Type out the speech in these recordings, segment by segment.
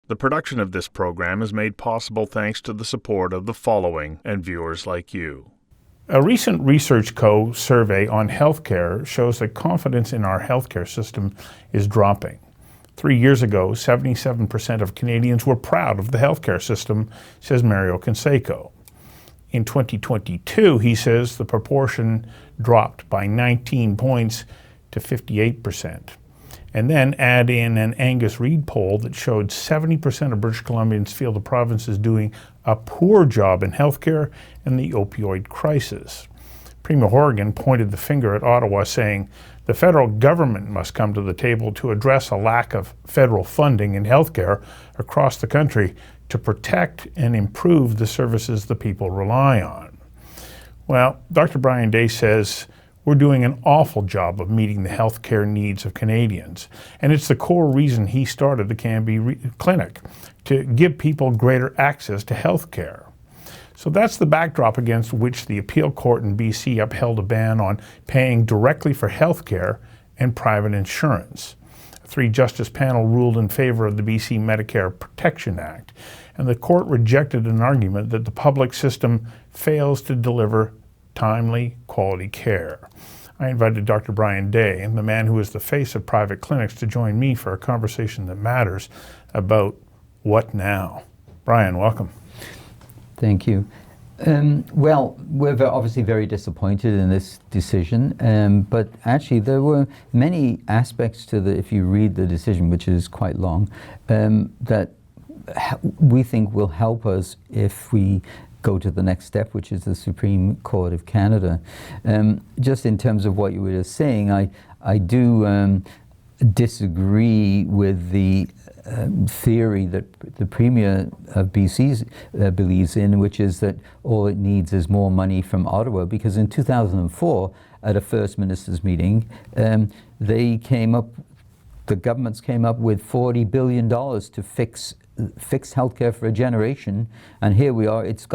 The production of this program is made possible thanks to the support of the following and viewers like you. A recent Research Co. survey on healthcare shows that confidence in our healthcare system is dropping. 3 years ago, 77% of Canadians were proud of the healthcare system, says Mario Canseco. In 2022, he says the proportion dropped by 19 points to 58%. And then add in an Angus Reid poll that showed 70% of British Columbians feel the province is doing a poor job in healthcare and the opioid crisis. Premier Horgan pointed the finger at Ottawa, saying the federal government must come to the table to address a lack of federal funding in healthcare across the country to protect and improve the services the people rely on. Well, Dr. Brian Day says we're doing an awful job of meeting the healthcare needs of Canadians. And it's the core reason he started the Cambie Clinic, to give people greater access to healthcare. So that's the backdrop against which the appeal court in BC upheld a ban on paying directly for healthcare and private insurance. A 3-justice panel ruled in favor of the BC Medicare Protection Act, and the court rejected an argument that the public system fails to deliver timely, quality care. I invited Dr. Brian Day, the man who is the face of private clinics, to join me for a conversation that matters about what now. Brian, welcome. Thank you. Well, we're obviously very disappointed in this decision, but actually there were many aspects to if you read the decision, which is quite long, that we think will help us if we go to the next step, which is the Supreme Court of Canada. Just in terms of what you were just saying, I do disagree with the theory that the Premier of BC believes in, which is that all it needs is more money from Ottawa, because in 2004, at a First Minister's meeting, the governments came up with $40 billion to fix healthcare for a generation, and here we are. It's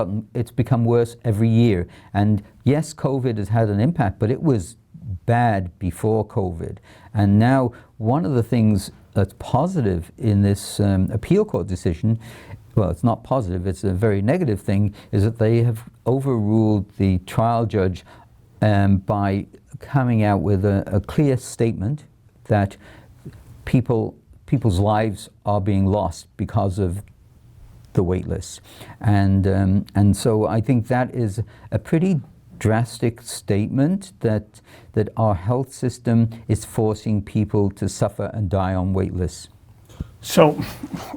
become worse every year. And yes, COVID has had an impact, but it was bad before COVID. And now one of the things that's positive in this appeal court decision, well, it's not positive, it's a very negative thing, is that they have overruled the trial judge by coming out with a clear statement that people's lives are being lost because of the wait lists. And so I think that is a pretty drastic statement that our health system is forcing people to suffer and die on wait lists. So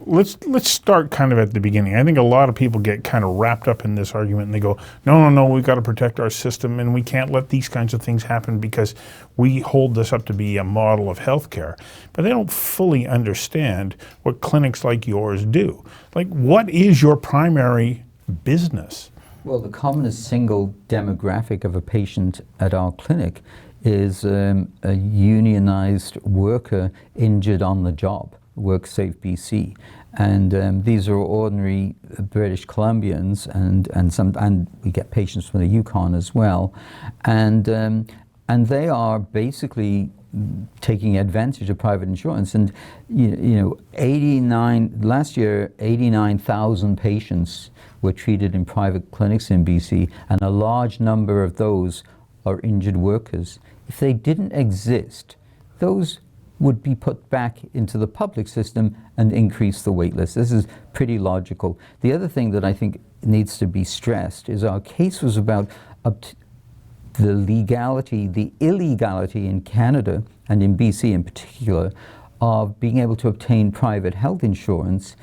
let's start kind of at the beginning. I think a lot of people get kind of wrapped up in this argument and they go, no, we've got to protect our system and we can't let these kinds of things happen because we hold this up to be a model of healthcare. But they don't fully understand what clinics like yours do. Like, what is your primary business? Well, the commonest single demographic of a patient at our clinic is a unionized worker injured on the job. WorkSafe BC, and these are ordinary British Columbians, and we get patients from the Yukon as well, and they are basically taking advantage of private insurance. And last year 89,000 patients were treated in private clinics in BC, and a large number of those are injured workers. If they didn't exist, those would be put back into the public system and increase the wait list. This is pretty logical. The other thing that I think needs to be stressed is our case was about the illegality in Canada, and in BC in particular, of being able to obtain private health insurance.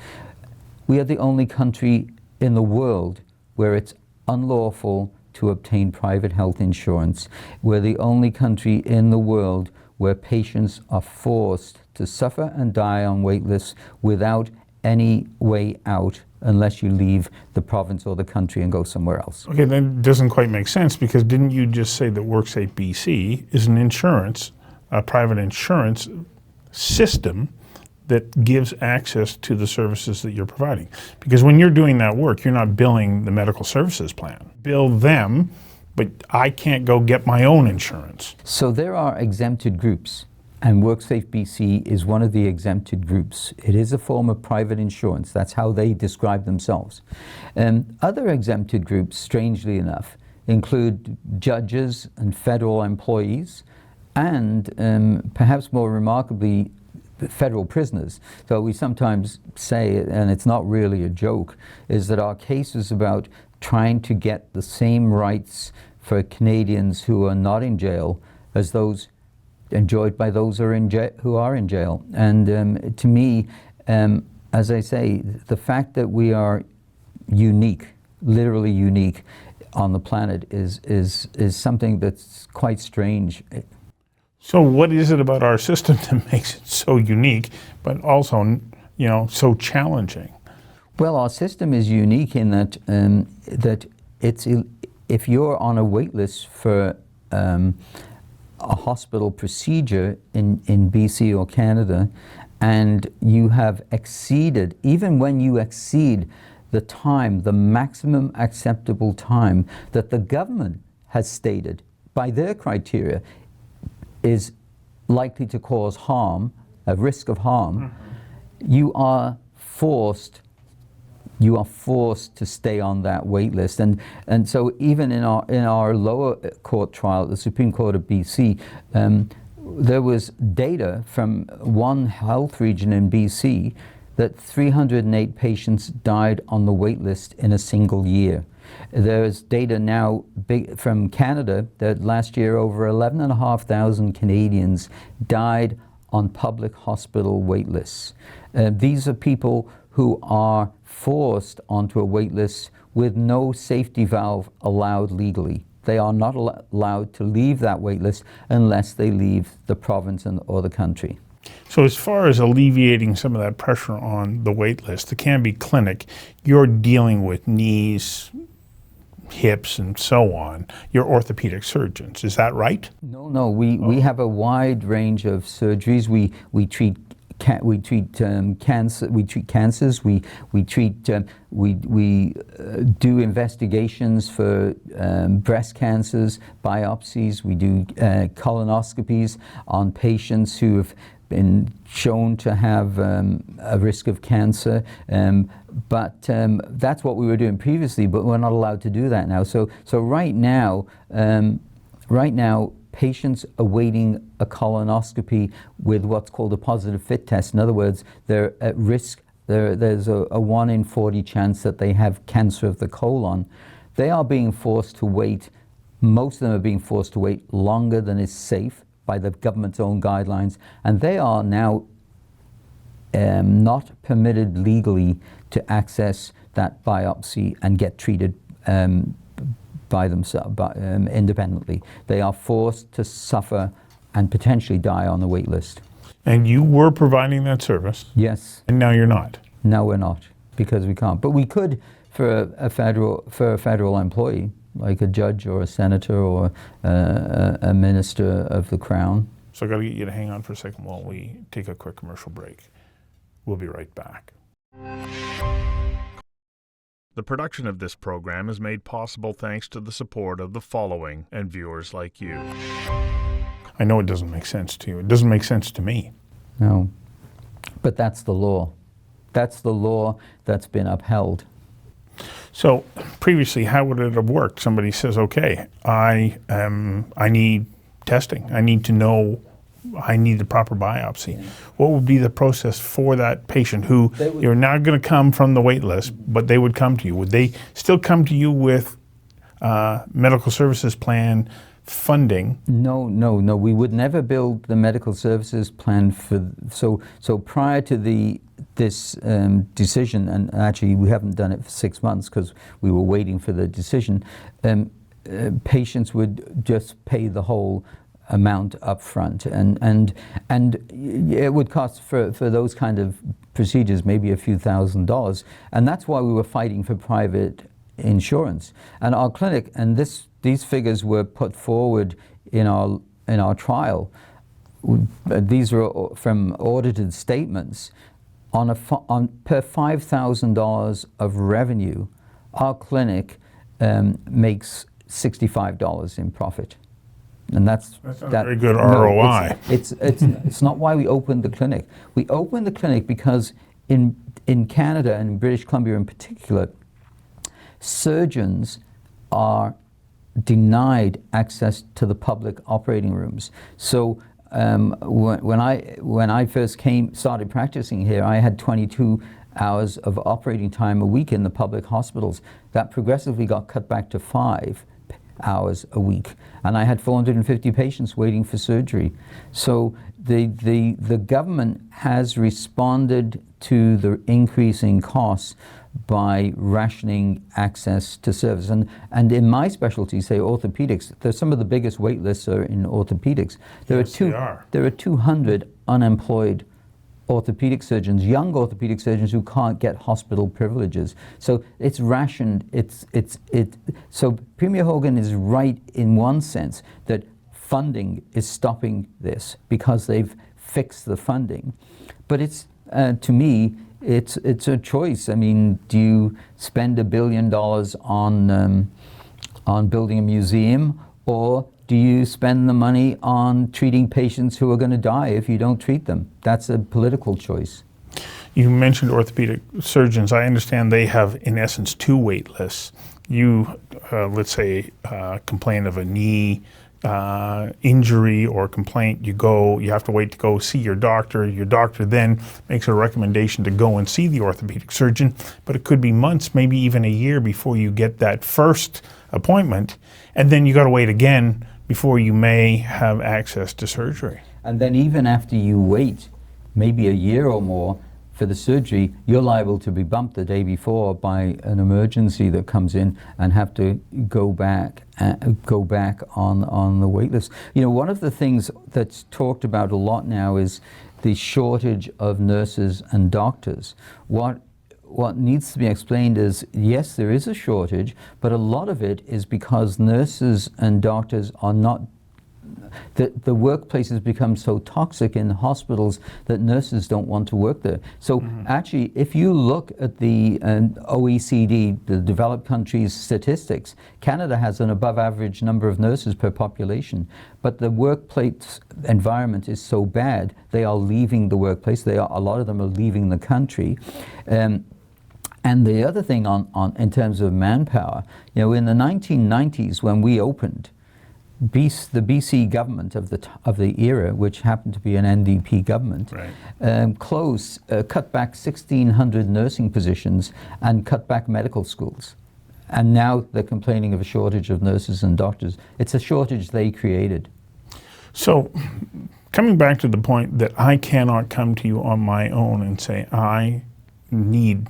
We are the only country in the world where it's unlawful to obtain private health insurance. We're the only country in the world where patients are forced to suffer and die on wait lists without any way out unless you leave the province or the country and go somewhere else. Okay, that doesn't quite make sense, because didn't you just say that WorkSafe BC is a private insurance system that gives access to the services that you're providing? Because when you're doing that work, you're not billing the medical services plan. Bill them, but I can't go get my own insurance. So there are exempted groups, and WorkSafe BC is one of the exempted groups. It is a form of private insurance. That's how they describe themselves. Other exempted groups, strangely enough, include judges and federal employees, and perhaps more remarkably, federal prisoners. So we sometimes say, and it's not really a joke, is that our case is about trying to get the same rights for Canadians who are not in jail as those enjoyed by those who are in jail. And to me, as I say, the fact that we are unique, literally unique on the planet is something that's quite strange. So what is it about our system that makes it so unique, but also, so challenging? Well, our system is unique in that that if you're on a wait list for a hospital procedure in BC or Canada, and you have exceeded, even when you exceed the time, the maximum acceptable time that the government has stated by their criteria is likely to cause harm, a risk of harm, you are forced to stay on that wait list. And so even in our lower court trial, the Supreme Court of BC, there was data from one health region in BC that 308 patients died on the wait list in a single year. There's data now from Canada that last year over 11,500 Canadians died on public hospital wait lists. These are people who are forced onto a wait list with no safety valve allowed legally. They are not allowed to leave that wait list unless they leave the province or the country. So as far as alleviating some of that pressure on the wait list, the Cambie Clinic, you're dealing with knees, hips, and so on. You're orthopedic surgeons, is that right? No, we have a wide range of surgeries. We treat cancer. We treat cancers. We do investigations for breast cancers, biopsies. We do colonoscopies on patients who have been shown to have a risk of cancer. But that's what we were doing previously. But we're not allowed to do that now. So right now, patients awaiting a colonoscopy with what's called a positive fit test. In other words, they're at risk. There's a 1 in 40 chance that they have cancer of the colon. They are being forced to wait. Most of them are being forced to wait longer than is safe by the government's own guidelines, and they are now not permitted legally to access that biopsy and get treated by themselves, independently. They are forced to suffer and potentially die on the wait list. And you were providing that service? Yes. And now you're not? No, we're not, because we can't. But we could for a federal employee, like a judge or a senator or a minister of the Crown. So I've got to get you to hang on for a second while we take a quick commercial break. We'll be right back. The production of this program is made possible thanks to the support of the following and viewers like you. I know it doesn't make sense to you. It doesn't make sense to me. No, but that's the law. That's the law that's been upheld. So previously, how would it have worked? Somebody says, okay, I need testing. I need to know, I need the proper biopsy. Yeah. What would be the process for that patient who you're not going to come from the wait list, but they would come to you? Would they still come to you with medical services plan funding? No. We would never build the medical services plan for, so prior to this decision, and actually we haven't done it for 6 months because we were waiting for the decision, patients would just pay the whole amount up front, and it would cost for those kind of procedures maybe a few $1,000s, and that's why we were fighting for private insurance. And our clinic, and these figures were put forward in our trial. These are from audited statements. Per $5,000 of revenue, our clinic makes $65 in profit. And that's a very good ROI. It's not why we opened the clinic. We opened the clinic because in Canada and British Columbia in particular, surgeons are denied access to the public operating rooms. So when I first started practicing here, I had 22 hours of operating time a week in the public hospitals. That progressively got cut back to 5 hours a week, and I had 450 patients waiting for surgery. So the government has responded to the increasing costs by rationing access to service. And in my specialty, say orthopedics, there's some of the biggest wait lists are in orthopedics. There are 200 unemployed orthopedic surgeons, young orthopedic surgeons who can't get hospital privileges. So it's rationed. So Premier Horgan is right in one sense that funding is stopping this because they've fixed the funding. But it's to me, it's a choice. I mean, do you spend $1 billion on building a museum, or do you spend the money on treating patients who are going to die if you don't treat them? That's a political choice. You mentioned orthopedic surgeons. I understand they have, in essence, 2 wait lists. You, let's say, complain of a knee injury or complaint. You have to wait to go see your doctor. Your doctor then makes a recommendation to go and see the orthopedic surgeon, but it could be months, maybe even a year before you get that first appointment, and then you got to wait again before you may have access to surgery. And then even after you wait maybe a year or more for the surgery, you're liable to be bumped the day before by an emergency that comes in and have to go back on the wait list. You know, one of the things that's talked about a lot now is the shortage of nurses and doctors. What needs to be explained is, yes, there is a shortage, but a lot of it is because nurses and doctors are not, the workplace has become so toxic in hospitals that nurses don't want to work there. So actually, if you look at the OECD, the developed countries statistics, Canada has an above average number of nurses per population, but the workplace environment is so bad, they are leaving the workplace. A lot of them are leaving the country. And the other thing in terms of manpower, you know, in the 1990s when we opened, the BC government of the era, which happened to be an NDP government, cut back 1,600 nursing positions and cut back medical schools. And now they're complaining of a shortage of nurses and doctors. It's a shortage they created. So, coming back to the point that I cannot come to you on my own and say, I need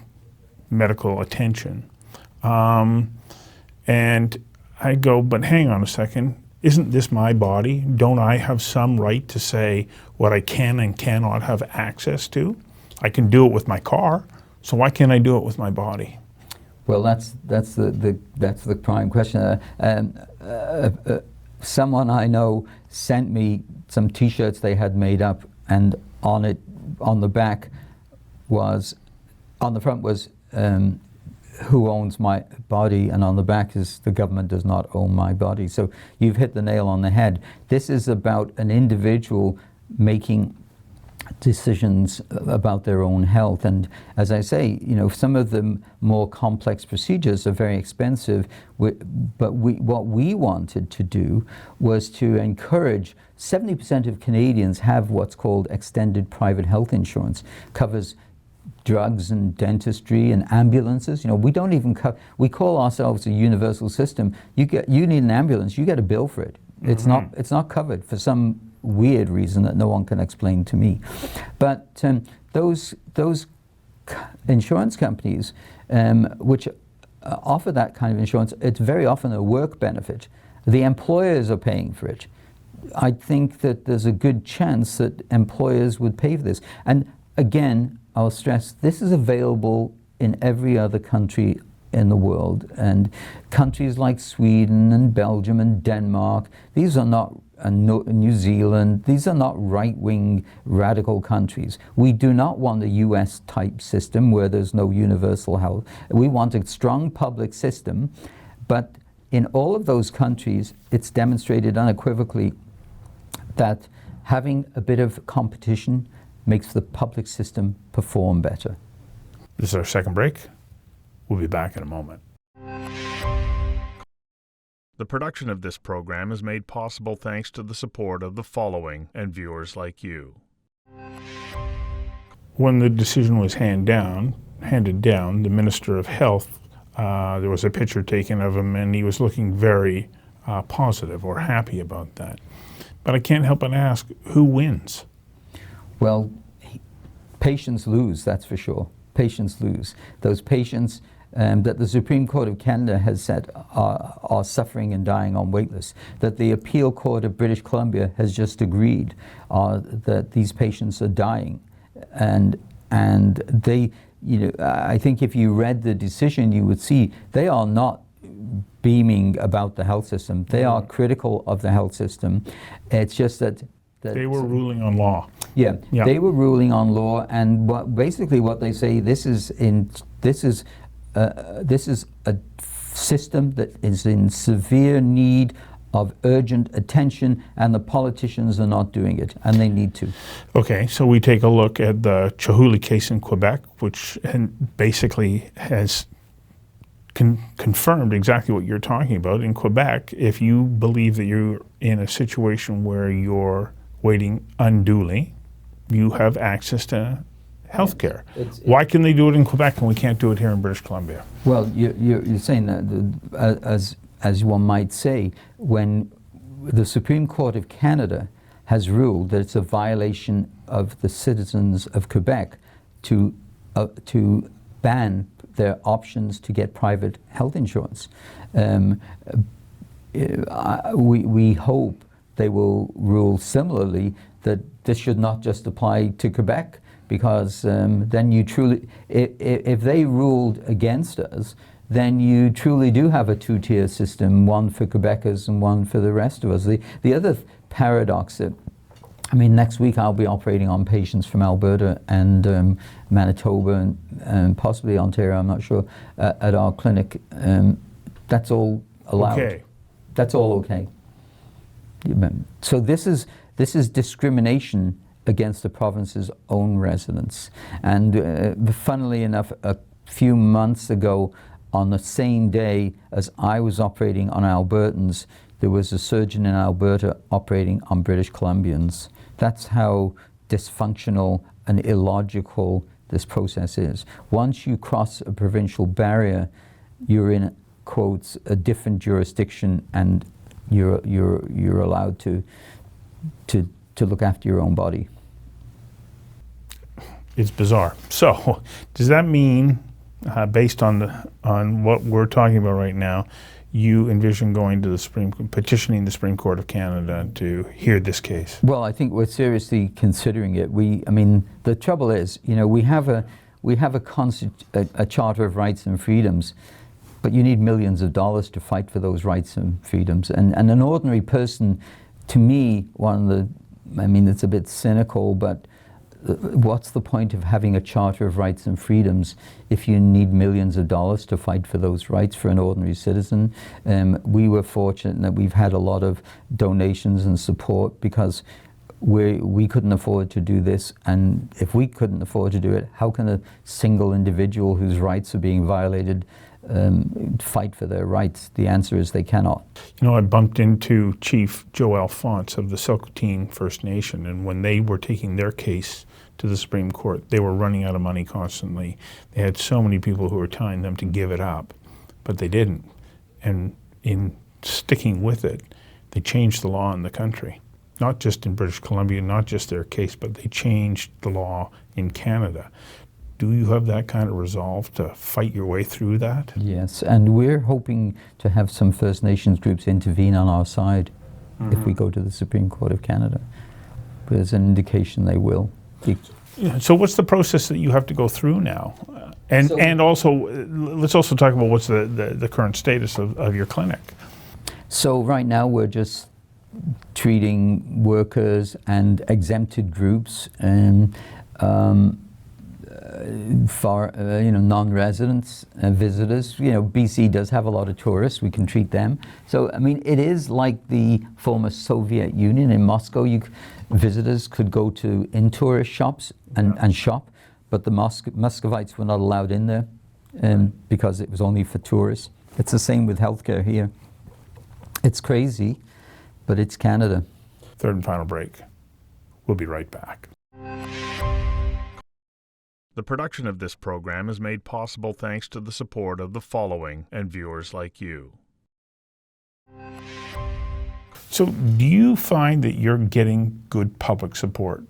medical attention. And I go, but hang on a second, isn't this my body? Don't I have some right to say what I can and cannot have access to? I can do it with my car, so why can't I do it with my body? Well, that's the prime question. Someone I know sent me some T-shirts they had made up, and on the back was, on the front was, who owns my body, and on the back is the government does not own my body. So you've hit the nail on the head. This is about an individual making decisions about their own health. And as I say, you know, some of the more complex procedures are very expensive, but what we wanted to do was to encourage 70% of Canadians have what's called extended private health insurance. Covers drugs and dentistry and ambulances. You know, we don't even we call ourselves a universal system. You need an ambulance, you get a bill for it. It's not covered for some weird reason that no one can explain to me. But those insurance companies which offer that kind of insurance, it's very often a work benefit. The employers are paying for it. I think that there's a good chance that employers would pay for this. And again, I'll stress, this is available in every other country in the world, and countries like Sweden and Belgium and Denmark, these are not, New Zealand, these are not right-wing radical countries. We do not want a US type system where there's no universal health. We want a strong public system, but in all of those countries, it's demonstrated unequivocally that having a bit of competition makes the public system perform better. This is our second break. We'll be back in a moment. The production of this program is made possible thanks to the support of the following and viewers like you. When the decision was handed down, the Minister of Health, there was a picture taken of him, and he was looking very positive or happy about that. But I can't help but ask, who wins? Well, patients lose, that's for sure. Patients lose. Those patients that the Supreme Court of Canada has said are suffering and dying on waitlists, that the Appeal Court of British Columbia has just agreed that these patients are dying. And they, I think if you read the decision, you would see they are not beaming about the health system. They are critical of the health system. It's just that they were ruling on law. Yeah, they were ruling on law, and basically what they say, this is a system that is in severe need of urgent attention, and the politicians are not doing it, and they need to. Okay, so we take a look at the Chihuly case in Quebec, which basically has confirmed exactly what you're talking about. In Quebec, if you believe that you're in a situation where you're waiting unduly, you have access to health care. Why can they do it in Quebec and we can't do it here in British Columbia? Well, you're saying that, as one might say, when the Supreme Court of Canada has ruled that it's a violation of the citizens of Quebec to ban their options to get private health insurance. We hope they will rule similarly, that this should not just apply to Quebec, because then you truly, if they ruled against us, then you truly do have a two-tier system, one for Quebecers and one for the rest of us. The other paradox that, next week I'll be operating on patients from Alberta and Manitoba and possibly Ontario, I'm not sure, at our clinic. That's all allowed. Okay. That's all okay. So this is discrimination against the province's own residents. And funnily enough, a few months ago, on the same day as I was operating on Albertans, there was a surgeon in Alberta operating on British Columbians. That's how dysfunctional and illogical this process is. Once you cross a provincial barrier, you're in, quotes, a different jurisdiction, and you're allowed to look after your own body. It's bizarre. So, does that mean, based on what we're talking about right now, you envision going to petitioning the Supreme Court of Canada to hear this case? Well, I think we're seriously considering it. The trouble is, we have a Charter of Rights and Freedoms, but you need millions of dollars to fight for those rights and freedoms. And an ordinary person, to me, it's a bit cynical, but what's the point of having a Charter of Rights and Freedoms if you need millions of dollars to fight for those rights for an ordinary citizen? We were fortunate that we've had a lot of donations and support, because we couldn't afford to do this, and if we couldn't afford to do it, how can a single individual whose rights are being violated fight for their rights? The answer is they cannot. I bumped into Chief Joe Alphonse of the Silcotin First Nation, and when they were taking their case to the Supreme Court, they were running out of money constantly. They had so many people who were telling them to give it up, but they didn't. And in sticking with it, they changed the law in the country. Not just in British Columbia, not just their case, but they changed the law in Canada. Do you have that kind of resolve to fight your way through that? Yes, and we're hoping to have some First Nations groups intervene on our side if we go to the Supreme Court of Canada. There's an indication they will. So what's the process that you have to go through now? And also, let's also talk about what's the current status of your clinic. So right now we're just treating workers and exempted groups, and non-residents, visitors. BC does have a lot of tourists. We can treat them. So, I mean, it is like the former Soviet Union in Moscow. Visitors could go in tourist shops and shop, but the Muscovites were not allowed in there because it was only for tourists. It's the same with healthcare here. It's crazy, but it's Canada. Third and final break. We'll be right back. The production of this program is made possible thanks to the support of the following and viewers like you. So, do you find that you're getting good public support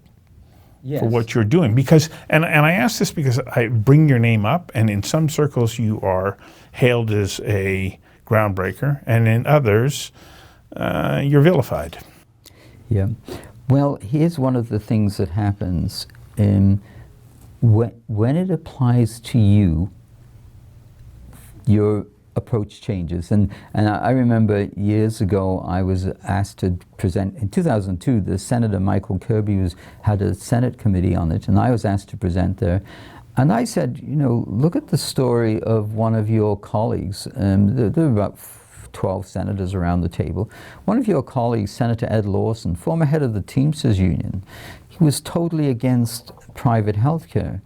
for what you're doing? Because, and I ask this because I bring your name up, and in some circles you are hailed as a groundbreaker, and in others you're vilified. Yeah. Well, here's one of the things that happens. When it applies to you, your approach changes. And I remember years ago I was asked to present, in 2002, the Senator Michael Kirby had a Senate committee on it, and I was asked to present there. And I said, look at the story of one of your colleagues. There were about 12 senators around the table. One of your colleagues, Senator Ed Lawson, former head of the Teamsters Union, he was totally against private health care.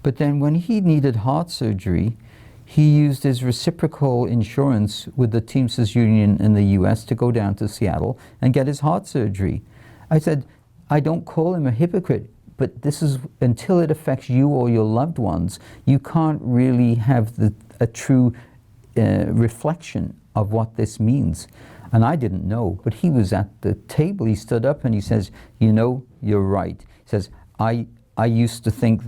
But then when he needed heart surgery, he used his reciprocal insurance with the Teamsters Union in the US to go down to Seattle and get his heart surgery. I said, I don't call him a hypocrite, but this is, until it affects you or your loved ones, you can't really have a true reflection of what this means. And I didn't know, but he was at the table. He stood up and he says, you're right. He says, I used to think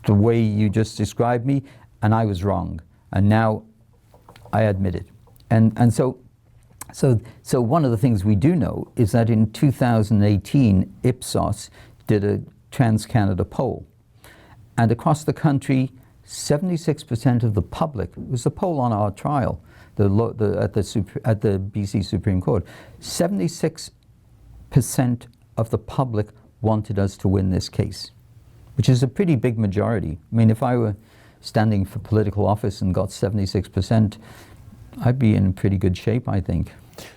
the way you just described me, and I was wrong. And now I admit it. And so one of the things we do know is that in 2018, Ipsos did a Trans-Canada poll. And across the country, 76% of the public, it was a poll on our trial, at the BC Supreme Court, 76% of the public wanted us to win this case, which is a pretty big majority. I mean, if I were standing for political office and got 76%, I'd be in pretty good shape, I think.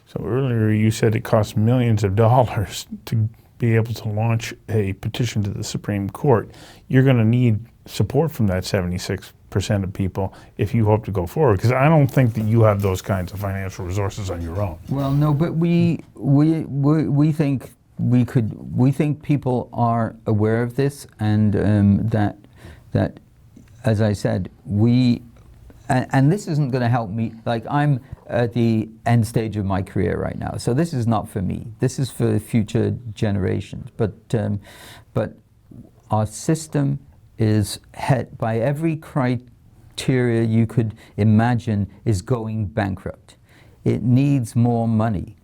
So earlier you said it costs millions of dollars to be able to launch a petition to the Supreme Court. You're going to need support from that 76% of people if you hope to go forward, because I don't think that you have those kinds of financial resources on your own. Well, no, but we think we think people are aware of this, and that as I said, and this isn't going to help me. Like, I'm at the end stage of my career right now, so this is not for me. This is for future generations. But our system is by every criteria you could imagine is going bankrupt. It needs more money.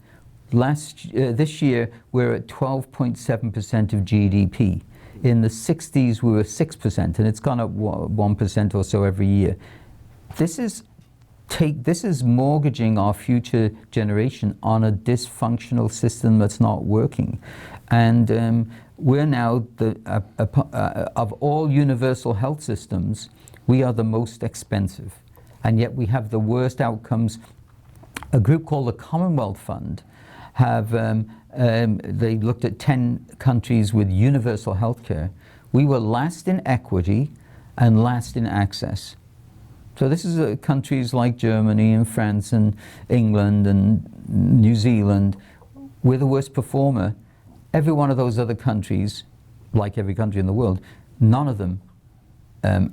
This year we're at 12.7% of GDP. In the 60s we were 6%, and it's gone up 1% or so every year. This is mortgaging our future generation on a dysfunctional system that's not working. And we're now, of all universal health systems, we are the most expensive. And yet we have the worst outcomes. A group called the Commonwealth Fund they looked at 10 countries with universal health care. We were last in equity and last in access. So this is countries like Germany and France and England and New Zealand. We're the worst performer. Every one of those other countries, like every country in the world, none of them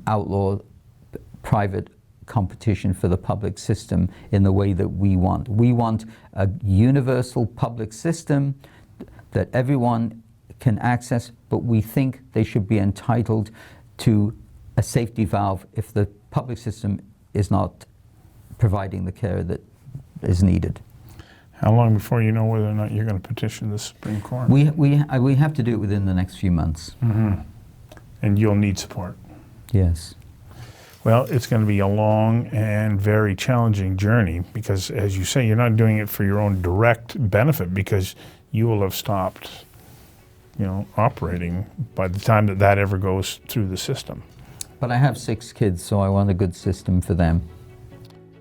outlaw private competition for the public system in the way that we want. We want a universal public system that everyone can access, but we think they should be entitled to a safety valve if the public system is not providing the care that is needed. How long before you know whether or not you're going to petition the Supreme Court? We have to do it within the next few months. Mm-hmm. And you'll need support. Yes. Well, it's going to be a long and very challenging journey because, as you say, you're not doing it for your own direct benefit because you will have stopped, operating by the time that ever goes through the system. But I have 6 kids, so I want a good system for them.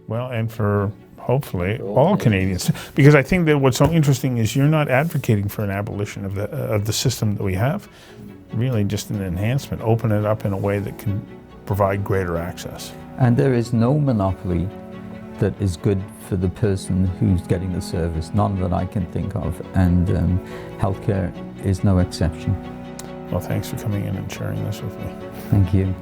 Well, and for hopefully all Canadians, because I think that what's so interesting is you're not advocating for an abolition of the system that we have, really just an enhancement, open it up in a way that can provide greater access. And there is no monopoly that is good for the person who's getting the service, none that I can think of, and healthcare is no exception. Well, thanks for coming in and sharing this with me. Thank you.